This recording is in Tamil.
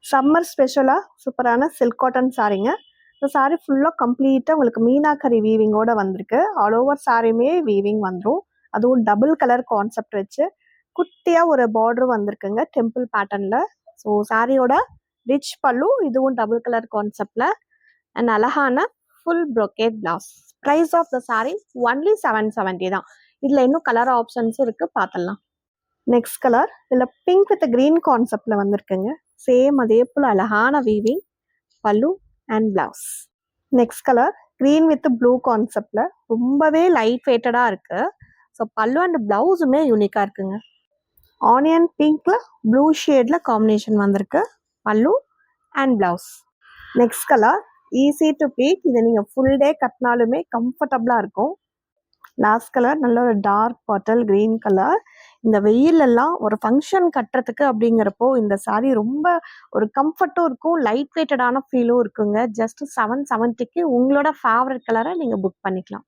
சம்மர் ஸ்பெஷலாக சூப்பரான சில்க் காட்டன் சாரீங்க. இந்த சாரீ ஃபுல்லாக கம்ப்ளீட்டாக உங்களுக்கு மீனாக்கரி வீவிங்கோட வந்திருக்கு. ஆல் ஓவர் சாரியுமே வீவிங் வந்துடும். அதுவும் டபுள் கலர் கான்செப்ட் வச்சு குட்டியாக ஒரு பார்டர் வந்திருக்குங்க டெம்பிள் பேட்டர்னில். ஸோ சாரியோட ரிச் பல்லு, இதுவும் டபுள் கலர் கான்செப்டில் அண்ட் அழகான full brocade blouse. Price of the sari only 770 தான். இதில் இன்னும் கலர் ஆப்ஷன்ஸும் இருக்குது, பார்த்துடலாம். நெக்ஸ்ட் கலர் இதில் பிங்க் வித் க்ரீன் கான்செப்டில் வந்திருக்குங்க. சேம் அதே போல் அழகான வீவிங் பல்லு and blouse. Next colour green with blue கான்செப்டில் ரொம்பவே லைட் வெயிட்டடாக இருக்குது. ஸோ பல்லு அண்ட் பிளவுஸுமே யூனிக்காக இருக்குங்க. ஆனியன் பிங்க்கில் ப்ளூ ஷேடில் காம்பினேஷன் வந்திருக்கு பல்லு and blouse. Next colour easy to peak. இதை நீங்கள் ஃபுல் டே கட்டினாலுமே கம்ஃபர்டபுளாக இருக்கும். லாஸ்ட் கலர் நல்ல ஒரு டார்க் பாட்டில் க்ரீன் கலர். இந்த வெயிலெல்லாம் ஒரு ஃபங்க்ஷன் கட்டுறதுக்கு அப்படிங்கிறப்போ இந்த சாரீ ரொம்ப ஒரு கம்ஃபர்ட்டும் இருக்கும், லைட் வெயிட்டடான ஃபீலும் இருக்குங்க. ஜஸ்ட் 770க்கு உங்களோட ஃபேவரட் கலரை நீங்கள் புக் பண்ணிக்கலாம்.